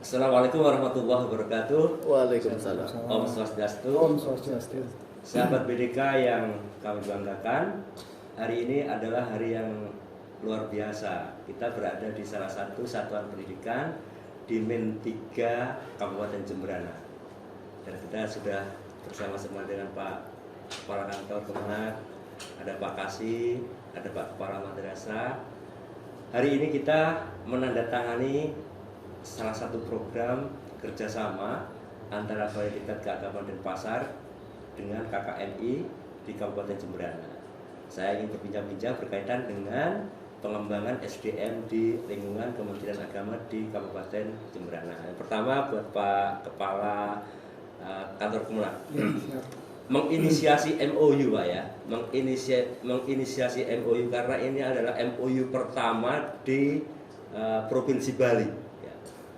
Assalamualaikum warahmatullahi wabarakatuh. Waalaikumsalam. Om Swastiastu. Om Swastiastu. Sahabat BDK yang kami banggakan, hari ini adalah hari yang luar biasa. Kita berada di salah satu satuan pendidikan di Min 3 Kabupaten Jemberana. Dan kita sudah bersama-sama dengan Pak Kepala Kantor Kemenak, ada Pak Kasih, ada Pak Kepala Madrasah. Hari ini kita menandatangani salah satu program kerjasama antara Balai Diklat Keagamaan dan Pasar dengan KKNI di Kabupaten Jemberana. Saya ingin berbincang-bincang berkaitan dengan pengembangan SDM di lingkungan Kementerian Agama di Kabupaten Jemberana. Yang pertama buat Pak Kepala Kantor Kemenak. Menginisiasi MOU Pak ya, menginisiasi MOU karena ini adalah MOU pertama di Provinsi Bali. Ya.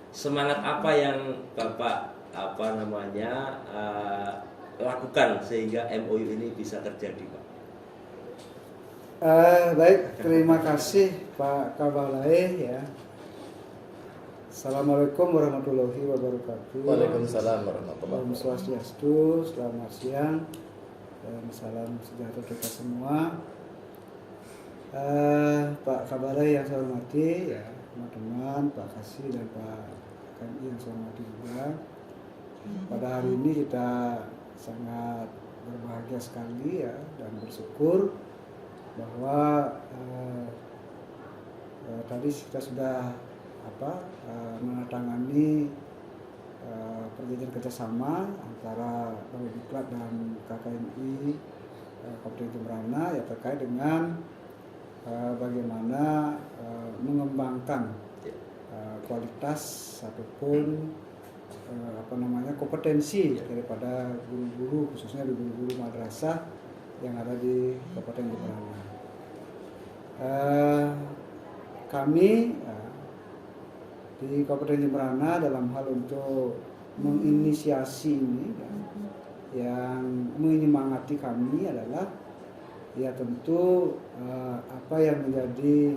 Semangat apa yang Bapak lakukan sehingga MOU ini bisa terjadi Pak? Baik, terima kasih Pak Kabalai ya. Assalamualaikum warahmatullahi wabarakatuh. Waalaikumsalam warahmatullahi Om Swastiastu, selamat siang dan salam sejahtera kita semua. Pak Kabalai yang saya hormati ya, teman-teman, Pak Kasih dan Pak KNI yang saya hormati juga. Pada hari ini kita sangat berbahagia sekali ya dan bersyukur bahwa tadi kita sudah menandatangani perjanjian kerjasama antara Balai Diklat dan KKNI Kabupaten Jemberana ya terkait dengan bagaimana mengembangkan kualitas ataupun kompetensi daripada guru-guru, khususnya di guru-guru madrasah yang ada di Kabupaten Jemberana. Kami di Kabupaten Jemberana dalam hal untuk menginisiasi ini yang menyemangati kami adalah ya tentu apa yang menjadi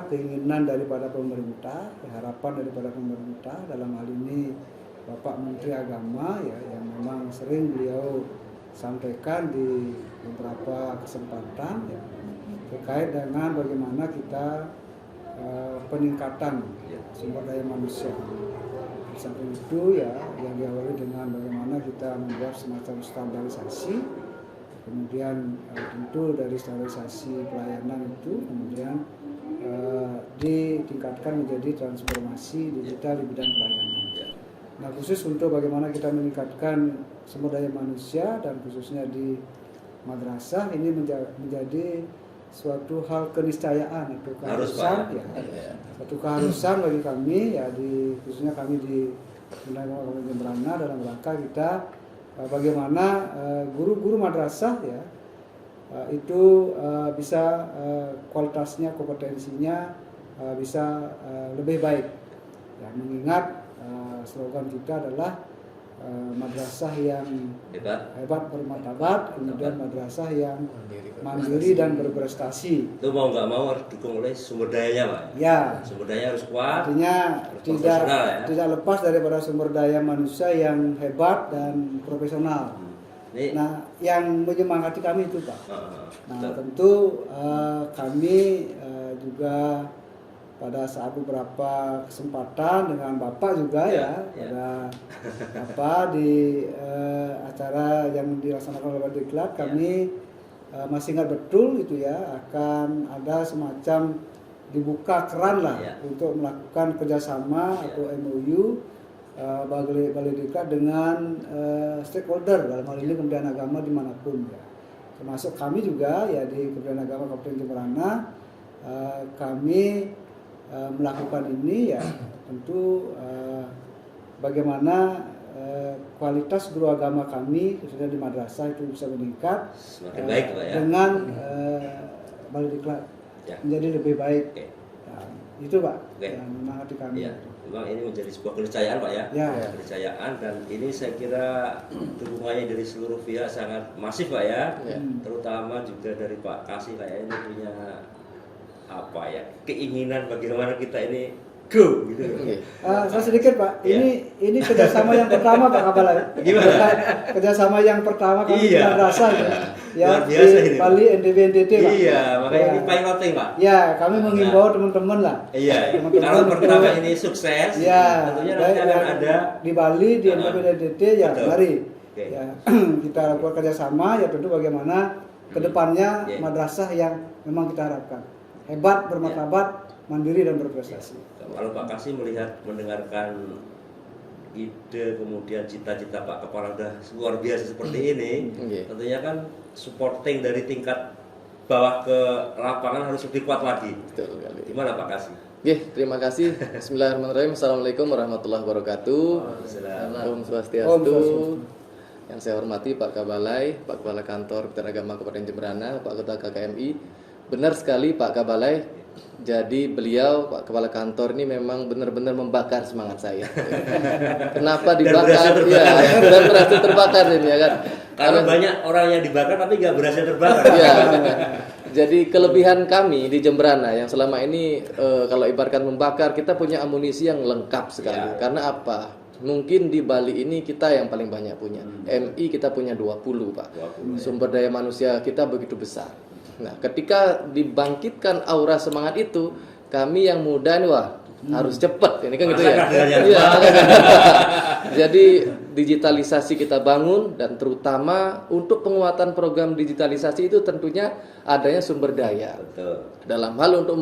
keinginan daripada pemerintah, harapan daripada pemerintah dalam hal ini Bapak Menteri Agama ya yang memang sering beliau sampaikan di beberapa kesempatan ya, terkait dengan bagaimana kita peningkatan sumber daya manusia. Di samping itu ya yang diawali dengan bagaimana kita membuat semacam standarisasi, kemudian tentu dari standarisasi pelayanan itu kemudian ditingkatkan menjadi transformasi digital di bidang pelayanan. Nah khusus untuk bagaimana kita meningkatkan sumber daya manusia dan khususnya di madrasah ini menjadi suatu hal keniscayaan atau keharusan suatu keharusan bagi kami ya khususnya kami di Kabupaten Jemberana dalam rangka kita bagaimana guru-guru madrasah ya itu bisa kualitasnya, kompetensinya bisa lebih baik ya, mengingat slogan kita adalah madrasah yang hebat bermartabat, kemudian madrasah yang mandiri dan berprestasi. Itu mau nggak mau harus didukung oleh sumber dayanya Pak. Ya. Sumber daya harus kuat. Artinya tidak lepas daripada sumber daya manusia yang hebat dan profesional. Nah, yang menyemangati kami itu Pak. Nah, tentu kami juga pada saat beberapa kesempatan dengan Bapak juga pada di acara yang dilaksanakan oleh Balai Diklat kami masih ingat betul itu ya akan ada semacam dibuka keran lah untuk melakukan kerjasama atau MOU Balai Diklat dengan stakeholder dalam hal ini Kementerian Agama dimanapun ya. Termasuk kami juga ya di Kementerian Agama Kabupaten Jemberana kami melakukan ini ya tentu bagaimana kualitas guru agama kami khususnya di madrasah itu bisa meningkat baik, Pak, ya. Dengan Balai Diklat menjadi lebih baik. Nah, itu Pak yang menyemangati kami. Ya, memang ini menjadi sebuah keniscayaan Pak ya. Keniscayaan dan ini saya kira dukungannya dari seluruh pihak sangat masif Pak ya. Terutama juga dari Pak Kasih kayak ini punya keinginan bagaimana kita ini go gitu. Oke. Saya sedikit Pak, Iya. ini kerjasama yang pertama Pak Kabalai. Gimana? Kerjasama yang pertama kami Iya. dengan rasa ya Luar biasa di ini, Bali NTB NTT Pak. Iya, makanya Ya. ini piloting Pak. Ya, kami mengimbau teman-teman lah. Iya, Teman-teman kalau untuk- pertama ini sukses, Ya, tentunya baik nanti akan yang ada di Bali di Ah, NTB NTT ya betul. mari Oke. ya kita lakukan kerjasama ya tentu bagaimana kedepannya Oke. madrasah yang memang kita harapkan hebat, bermartabat, mandiri dan berprestasi. Kalau Pak Kasih mendengarkan ide kemudian cita-cita Pak Kepala udah luar biasa seperti ini, Oke. tentunya kan supporting dari tingkat bawah ke lapangan harus lebih kuat lagi. Betul sekali. Gimana Pak Kasih? Oke, terima kasih. Bismillahirrahmanirrahim. Assalamualaikum warahmatullahi wabarakatuh. Waalaikumsalam. Om Om Swastiastu. Swastiastu. Yang saya hormati Pak Kabalai, Pak Kepala Kantor Kementerian Agama Kabupaten Jemberana, Pak Ketua KKMI. Benar sekali Pak Kabalai. Jadi beliau Pak Kepala Kantor ini memang benar-benar membakar semangat saya. Kenapa Dan dibakar? berhasil terbakar, Ya, dan berhasil terbakar ini ya kan. Karena banyak orang yang dibakar tapi nggak berhasil terbakar. Iya. Jadi kelebihan kami di Jemberana yang selama ini kalau ibaratkan membakar, kita punya amunisi yang lengkap sekali. Ya. Karena apa? Mungkin di Bali ini kita yang paling banyak punya. MI kita punya 20, Pak. 20, ya. Sumber daya manusia kita begitu besar. Nah, ketika dibangkitkan aura semangat itu, kami yang muda nih wah harus cepat. Ini kan gitu ya. Rasakan dengan yang Iya. cepat. Jadi digitalisasi kita bangun dan terutama untuk penguatan program digitalisasi itu tentunya adanya sumber daya. Betul. Dalam hal untuk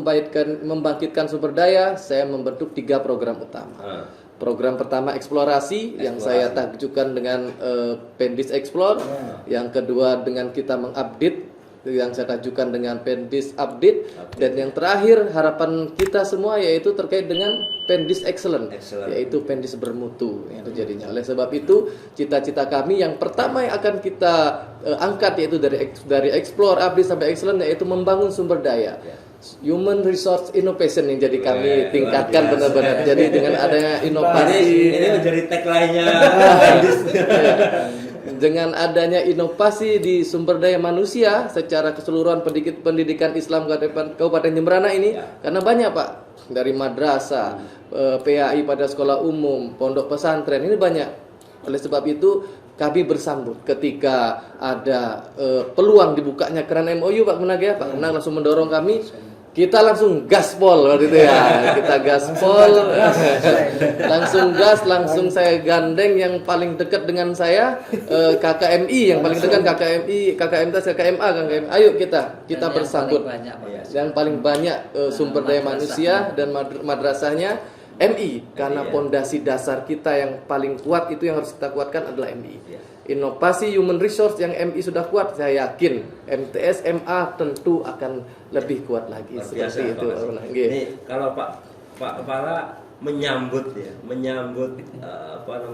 membangkitkan sumber daya, saya membentuk 3 program utama. Ah. Program pertama eksplorasi yang saya tajukan dengan Pendis Explore. Yang kedua dengan kita mengupdate yang saya tajukan dengan Pendis Update. Dan yang terakhir harapan kita semua yaitu terkait dengan Pendis Excellent, Excellent. yaitu Pendis bermutu yang terjadinya. Oleh sebab itu cita-cita kami yang pertama yang akan kita angkat yaitu dari Explore, Update sampai Excellent yaitu membangun sumber daya. Human Resource Innovation yang jadi kami tingkatkan luar biasa. benar-benar. Jadi dengan adanya inovasi, Ini menjadi tagline-nya. dengan adanya inovasi di sumber daya manusia secara keseluruhan pendidikan Islam Kabupaten Jemberana ini, karena banyak Pak dari madrasah, PAI pada sekolah umum, pondok pesantren ini banyak. Oleh sebab itu kami bersambut ketika ada peluang dibukanya keran MOU Pak Menag ya, Pak Menag langsung mendorong kami. Kita langsung gaspol waktu itu ya. Kita gaspol. Langsung gas, langsung saya gandeng yang paling dekat dengan saya KKMI yang paling dekat KKMI, KKMTAS, KKMA, KKMI. Ayo kita Dan bersambut. yang paling banyak, Pak. Yang paling banyak sumber daya manusia dan madrasahnya MI karena pondasi dasar kita yang paling kuat itu yang harus kita kuatkan adalah MI. Inovasi human resource yang MI sudah kuat, saya yakin MTS MA tentu akan lebih kuat lagi. Luar Seperti biasa, itu. Pak Kasih. Nggih. Ini kalau Pak Kepala menyambut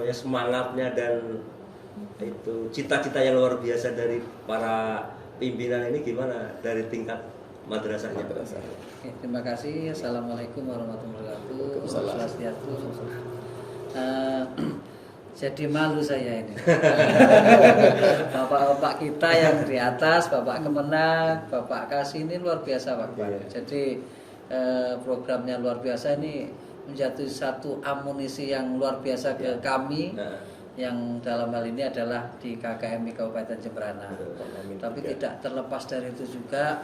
semangatnya dan itu cita-cita yang luar biasa dari para pimpinan ini gimana dari tingkat madrasahnya? Oke, terima kasih. Assalamualaikum warahmatullahi wabarakatuh. Waalaikumsalam. Swastiastu. Jadi malu saya ini. Bapak-bapak kita yang di atas, Bapak Kemenag, Bapak Kasih ini luar biasa Pak. Iya. Jadi programnya luar biasa ini menjadi satu amunisi yang luar biasa ke kami. Nah, Yang dalam hal ini adalah di KKMI Kabupaten Jemberana. Tapi tidak terlepas dari itu juga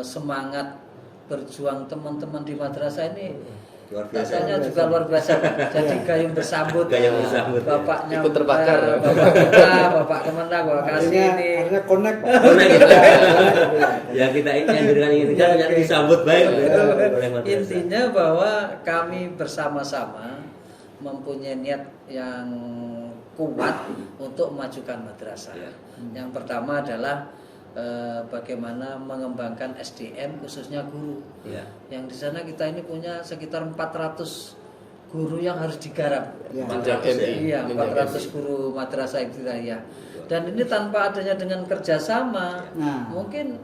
semangat berjuang teman-teman di madrasah ini luar biasa. rasanya juga luar biasa. Jadi gayung bersambut. Gayung bersambut, ya. Bapaknya Ikut terbakar. Bapak kita, Bapak Kemenag, Bapak Kasih ini. Akhirnya connect. Yang kita inginkan ternyata disambut baik oleh madrasah. Intinya bahwa kami bersama-sama mempunyai niat yang kuat untuk memajukan madrasah. Ya. Yang pertama adalah bagaimana mengembangkan SDM khususnya guru. Ya. Yang di sana kita ini punya sekitar 400 guru yang harus digarap. Ya. Jenjang 400 MI. Iya, Jenjang 400 MI. guru madrasah ibtidaiyah. Dan ini tanpa adanya dengan kerjasama, Nah. mungkin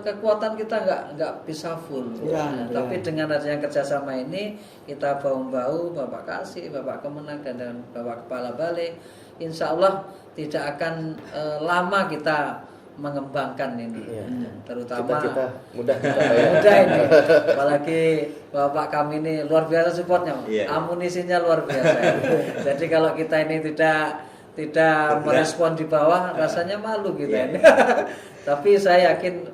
kekuatan kita nggak bisa full. Ya, Nah, ya. tapi dengan adanya kerjasama ini kita bahu-bahu, Bapak Kasih, Bapak Kemenag dan Bapak Kepala Balai, insya Allah tidak akan lama kita mengembangkan ini, terutama kita mudah kita ya. mudah ini, apalagi bapak kami ini luar biasa supportnya, amunisinya luar biasa. Jadi kalau kita ini tidak merespon di bawah, rasanya malu kita ini. Tapi saya yakin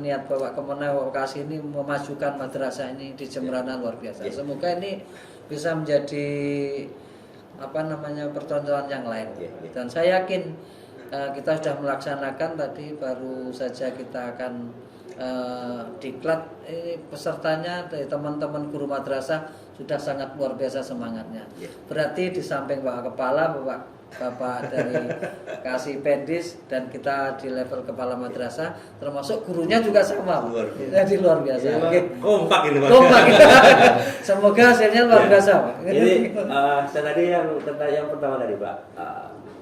niat Bapak Kemenang Vokasi ini memajukan madrasah ini di Jembrana luar biasa. Semoga ini bisa menjadi pertontonan yang lain. Dan saya yakin kita sudah melaksanakan tadi, baru saja kita akan diklat ini pesertanya dari teman-teman guru madrasah sudah sangat luar biasa semangatnya. Berarti di samping Pak Kepala, Bapak dari Kasih Pendis, dan kita di level kepala madrasah, termasuk gurunya juga sama. Jadi luar biasa. Kompak ini Pak. Kompak. Semoga hasilnya luar biasa Pak. Ini saya tadi yang pertama tadi Pak,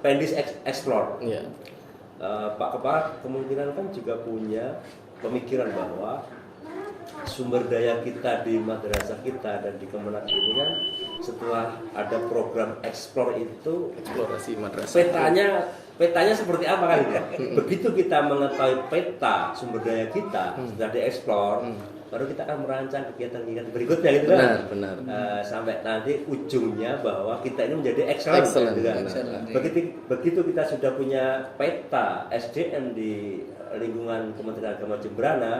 Pendis Explore. Pak Kepala kemungkinan kan juga punya pemikiran bahwa sumber daya kita di madrasah kita dan di Kemenak ini kan, setelah ada program Explore itu, eksplorasi madrasah, petanya seperti apa kan gitu. Begitu kita mengetahui peta sumber daya kita sudah di-explore, baru kita akan merancang kegiatan-kegiatan berikutnya gitu kan. Benar. Sampai nanti ujungnya bahwa kita ini menjadi excellent gitu kan. Begitu kita sudah punya peta SDM di lingkungan Kementerian Agama Jembrana,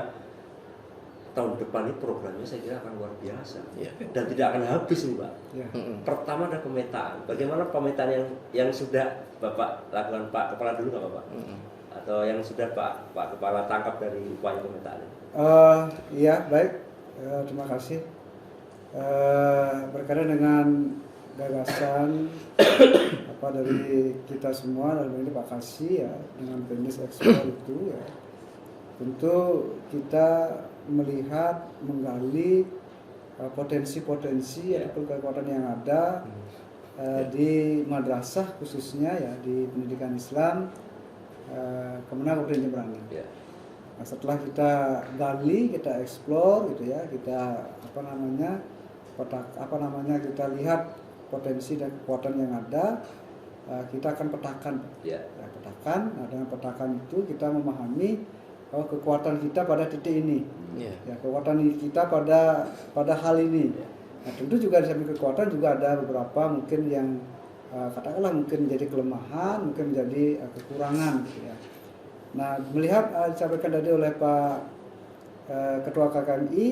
tahun depan ini programnya saya kira akan luar biasa dan tidak akan habis nih Pak. Pertama ada pemetaan. Bagaimana pemetaan yang sudah Bapak lakukan, Pak Kepala dulu nggak Bapak? Atau yang sudah Pak Kepala tangkap dari upaya pemetaan ini? Iya, baik. Terima kasih. Berkaitan dengan gagasan dari kita semua, dalam ini Pak Kasih ya, dengan Pendis Explore itu ya, tentu kita melihat, menggali potensi-potensi ataupun kekuatan yang ada di madrasah, khususnya ya di pendidikan Islam Kemenang Kabupaten Jembrana. Nah, setelah kita gali, kita explore gitu ya, kita kita lihat potensi dan kekuatan yang ada, kita akan petakan. Nah, dengan petakan itu kita memahami bahwa kekuatan kita pada titik ini, kekuatan kita pada hal ini. Nah, tentu juga di samping kekuatan juga ada beberapa mungkin yang katakanlah mungkin menjadi kelemahan, mungkin menjadi kekurangan. Gitu ya. Nah, melihat disampaikan tadi oleh Pak Ketua KKMI,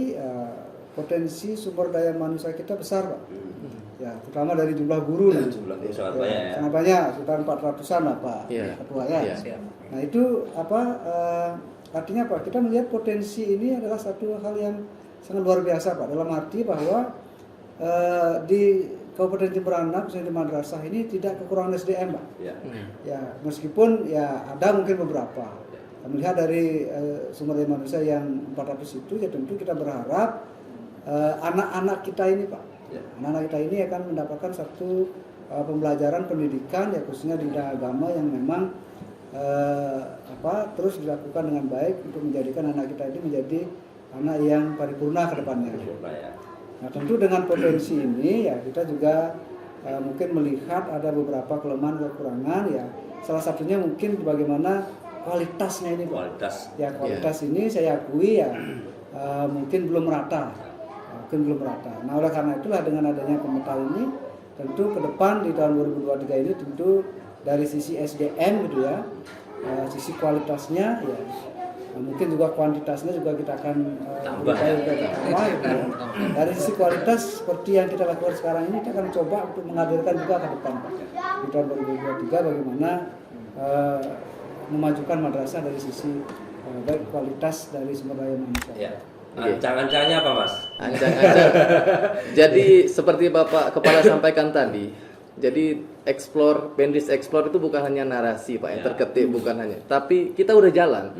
potensi sumber daya manusia kita besar Pak. Ya, terutama dari jumlah guru nih. Jumlah guru sangat banyak, sekitar 400-an lah Pak Ketua ya. Nah, itu artinya Pak, kita melihat potensi ini adalah satu hal yang sangat luar biasa Pak, dalam arti bahwa di Kabupaten Jembrana, khususnya di madrasah ini tidak kekurangan SDM Pak. Ya, meskipun ya ada mungkin beberapa. Melihat dari sumber daya manusia yang 400 itu, ya tentu kita berharap anak-anak kita ini Pak, anak-anak kita ini akan mendapatkan satu pembelajaran pendidikan ya, khususnya di bidang agama yang memang terus dilakukan dengan baik untuk menjadikan anak kita ini menjadi anak yang paripurna ke depannya. Nah, tentu dengan potensi ini ya kita juga mungkin melihat ada beberapa kelemahan kekurangan ya. Salah satunya mungkin bagaimana kualitasnya ini Pak. Kualitas ini saya akui ya mungkin belum merata. Nah, oleh karena itulah dengan adanya pemetaan ini, tentu ke depan di tahun 2023 ini tentu dari sisi SDM gitu ya, sisi kualitasnya ya, mungkin juga kuantitasnya juga kita akan tambah gitu ya. Dari sisi kualitas seperti yang kita lakukan sekarang ini, kita akan coba untuk menghadirkan juga ke depan Pak. Di tahun 2023 bagaimana memajukan madrasah dari sisi baik kualitas dari sumber daya manusia. Ancang-ancangnya apa Mas? Ancang-ancang. Jadi seperti Bapak Kepala sampaikan tadi, jadi Pendis Explore itu bukan hanya narasi Pak yang terketip, bukan hanya, tapi kita udah jalan.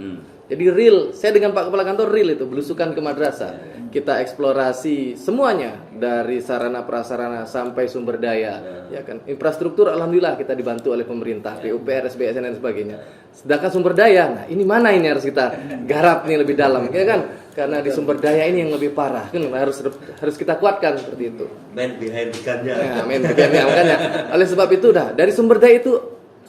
Jadi real, saya dengan Pak Kepala Kantor real itu belusukan ke madrasah. Kita eksplorasi semuanya dari sarana prasarana sampai sumber daya, ya kan. Infrastruktur alhamdulillah kita dibantu oleh pemerintah, PUPR, SBSN dan sebagainya. Sedangkan sumber daya, nah ini mana ini harus kita garap nih lebih dalam, ya kan? Karena di sumber daya ini yang lebih parah, kan harus kita kuatkan seperti itu. Man behind the gun-nya. Makanya oleh sebab itu dari sumber daya itu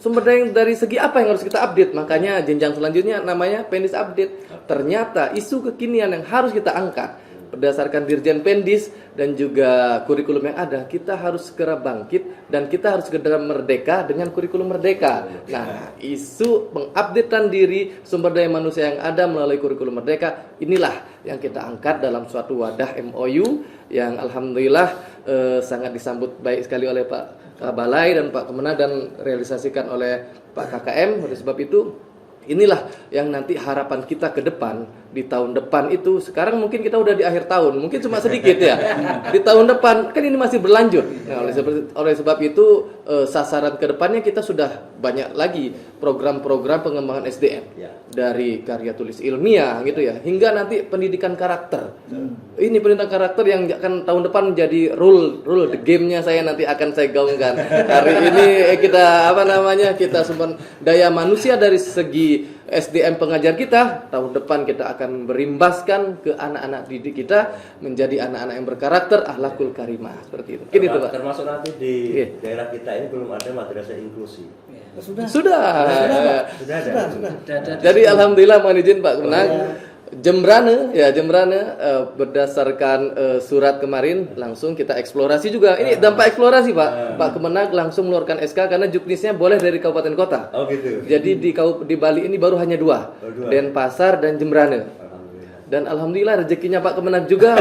sumber daya dari segi apa yang harus kita update. Makanya jenjang selanjutnya namanya Pendis Update. Ternyata isu kekinian yang harus kita angkat berdasarkan Dirjen Pendis dan juga kurikulum yang ada, kita harus segera bangkit dan kita harus segera merdeka dengan kurikulum merdeka. Nah, isu mengupdatekan diri sumber daya manusia yang ada melalui kurikulum merdeka, inilah yang kita angkat dalam suatu wadah MOU yang alhamdulillah sangat disambut baik sekali oleh Pak Balai dan Pak Kemenag dan realisasikan oleh Pak KKM. Oleh sebab itu, inilah yang nanti harapan kita ke depan di tahun depan itu. Sekarang mungkin kita udah di akhir tahun, mungkin cuma sedikit ya. Di tahun depan kan ini masih berlanjut. Nah, oleh sebab itu sasaran ke depannya kita sudah banyak lagi program-program pengembangan SDM dari karya tulis ilmiah gitu ya, hingga nanti pendidikan karakter. Ini pendidikan karakter yang akan tahun depan menjadi rule the game-nya saya nanti akan saya gaungkan. Hari ini kita sumber daya manusia dari segi SDM pengajar kita, tahun depan kita akan berimbaskan ke anak-anak didik kita menjadi anak-anak yang berkarakter, akhlakul karimah, seperti itu. Mungkin itu, Pak. Termasuk nanti di daerah kita ini belum ada madrasah inklusi. Sudah. Sudah. Jadi alhamdulillah, mohon izin Pak Kemenag, Jembrane berdasarkan surat kemarin langsung kita eksplorasi juga. Ini dampak eksplorasi, Pak. Pak Kemenag langsung mengeluarkan SK karena juknisnya boleh dari kabupaten kota. Oh gitu. Jadi di Bali ini baru hanya dua, Denpasar dan Jembrane. Dan alhamdulillah rezekinya Pak Kemenag juga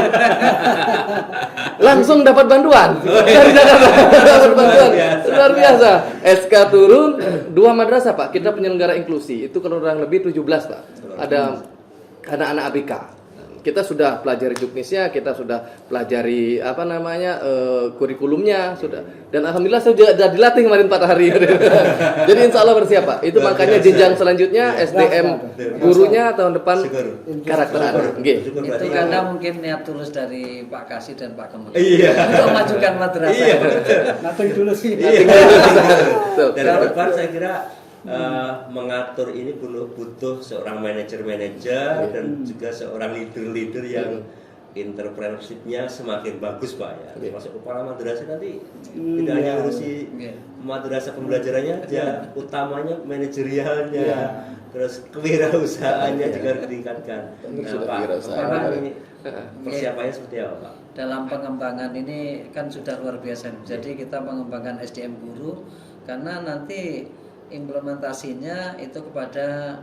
langsung dapat bantuan dari Jakarta. Dapat bantuan luar biasa. SK turun 2 madrasah, Pak. Kita penyelenggara inklusi itu kurang lebih 17, Pak. Ada anak-anak ABK. Kita sudah pelajari juknisnya, kita sudah pelajari kurikulumnya sudah. Dan alhamdulillah saya sudah dilatih kemarin 4 hari. Jadi insya Allah bersiap, Pak. Itu makanya jenjang selanjutnya SDM gurunya tahun depan karakteran. Itu karena mungkin niat tulus dari Pak Kasih dan Pak Kemenag untuk memajukan madrasah. Nating dulu sih. Dan depan saya kira mengatur ini butuh seorang manajer dan juga seorang leader yang entrepreneurship-nya semakin bagus, Pak ya. Termasuk kepala madrasah nanti tidak hanya ngurusi madrasah pembelajarannya aja, utamanya manajerialnya, terus kewirausahaannya juga ditingkatkan. Nah, Pak, ini persiapannya seperti apa, Pak? Dalam pengembangan ini kan sudah luar biasa. Jadi kita mengembangkan SDM guru karena nanti implementasinya itu kepada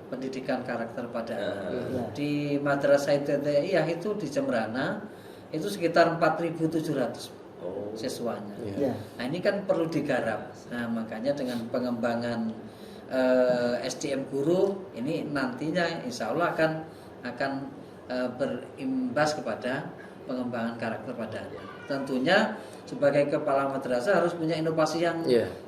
pendidikan karakter pada anak. Di Madrasah Ibtidaiyah itu di Jembrana itu sekitar 4.700 siswanya. Nah, ini kan perlu digarap. Nah, makanya dengan pengembangan SDM guru ini nantinya insya Allah akan berimbas kepada pengembangan karakter pada anak. Tentunya sebagai kepala madrasah harus punya inovasi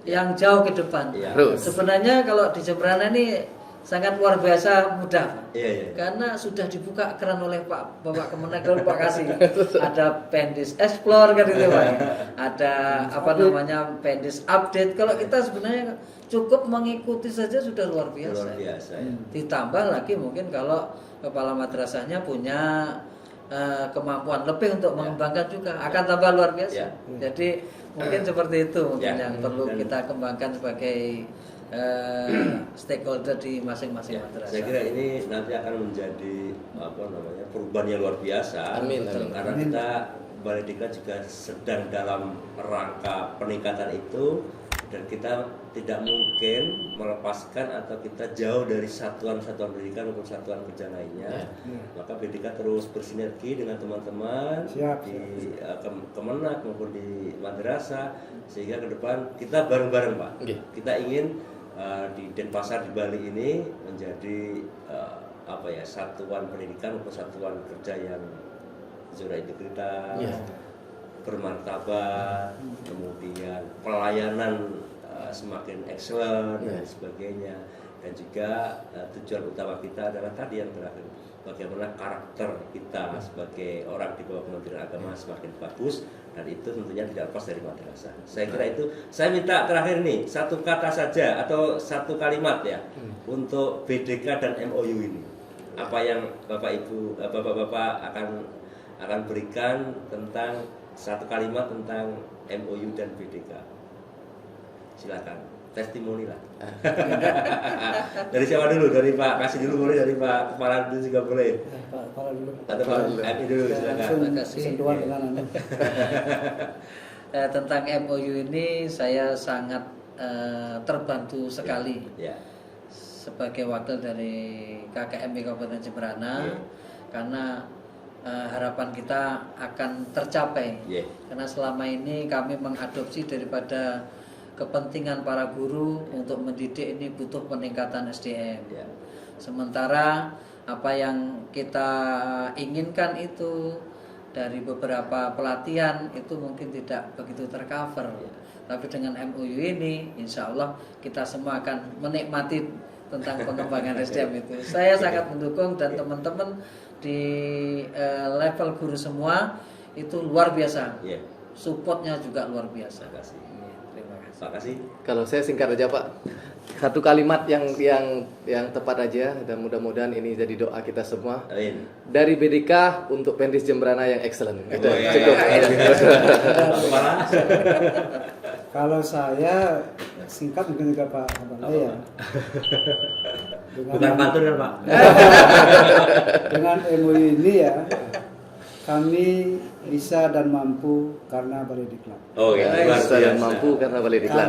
yang jauh ke depan. Sebenarnya kalau di Jembrana ini sangat luar biasa mudah, karena sudah dibuka keran oleh Bapak Kemenag dan Pak Kasih. Ada Pendis Explore kan itu, Pak. Ada Pendis Update. Kalau kita sebenarnya cukup mengikuti saja sudah luar biasa. Ditambah lagi mungkin kalau kepala madrasahnya punya kemampuan lebih untuk mengembangkan juga akan tambah luar biasa. Jadi mungkin seperti itu mungkin yang perlu kita kembangkan sebagai stakeholder di masing-masing madrasah. Saya kira ini nanti akan menjadi perubahan yang luar biasa. Karena kita Baledika juga sedang dalam rangka peningkatan itu, dan kita tidak mungkin melepaskan atau kita jauh dari satuan-satuan pendidikan maupun satuan kerja lainnya. Maka Baledika terus bersinergi dengan teman-teman di Kemenag maupun di madrasah, sehingga ke depan kita bareng-bareng, Pak. Kita ingin di Denpasar di Bali ini menjadi satuan pendidikan maupun satuan kerja yang zona integritas, bermartabat, kemudian pelayanan semakin excellent dan sebagainya. Dan juga tujuan utama kita adalah tadi yang terakhir, bagaimana karakter kita sebagai orang di bawah Kementerian Agama semakin bagus, dan itu tentunya tidak lepas dari madrasah. Saya kira itu. Saya minta terakhir nih satu kata saja atau satu kalimat untuk BDK dan MOU ini. Apa yang Bapak akan berikan tentang satu kalimat tentang MOU dan BDK. Silakan. testimoni lah. Dari siapa dulu? Dari Pak Kasih dulu boleh, dari Pak Kepala dulu juga boleh. Pak Kepala dulu. Atau Pak MI dulu Saya silakan. langsung Terima kasih. sentuhan dengan anu. Tentang MOU ini saya sangat terbantu sekali Ya. sebagai wakil dari KKMI Kabupaten Jemberana, karena harapan kita akan tercapai. Ya. Karena selama ini kami mengadopsi daripada kepentingan para guru untuk mendidik ini butuh peningkatan SDM. Ya. Sementara apa yang kita inginkan itu dari beberapa pelatihan itu mungkin tidak begitu tercover. Tapi dengan MOU ini, insya Allah kita semua akan menikmati tentang pengembangan SDM itu. Saya sangat mendukung, dan teman-teman di level guru semua itu luar biasa. Ya. Supportnya juga luar biasa. Terima kasih. Terima kasih. Pak Kasih. Kalau saya singkat aja Pak, satu kalimat yang tepat aja, dan mudah-mudahan ini jadi doa kita semua. Amin. Dari BDK untuk Pendis Jemberana yang excellent. Itu Oh, iya, cukup. iya. Pak Kepala. Kalau saya singkat mungkin juga Pak Abang ya. Bukan pantun kan Pak? Dengan MOU ini ya, kami bisa dan mampu karena Balai Diklat. Oh ya, luar Bisa dan biasa. mampu karena Balai Diklat.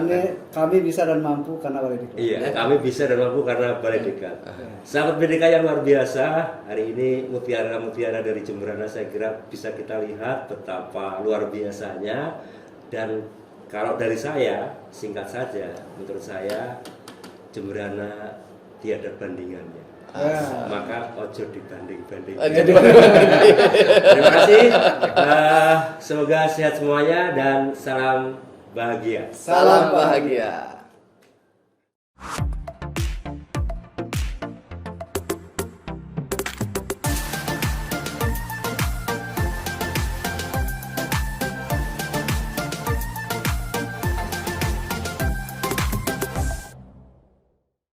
Kami bisa dan mampu karena Balai Diklat. Iya, kami bisa dan mampu karena Balai Diklat. Sahabat BDK yang luar biasa, hari ini mutiara-mutiara dari Jemberana saya kira bisa kita lihat betapa luar biasanya. Dan kalau dari saya, singkat saja, menurut saya Jemberana tiada bandingannya. Ya. Maka ojo dibanding-banding. Jadi Terima kasih. Semoga sehat semuanya dan salam bahagia. salam bahagia.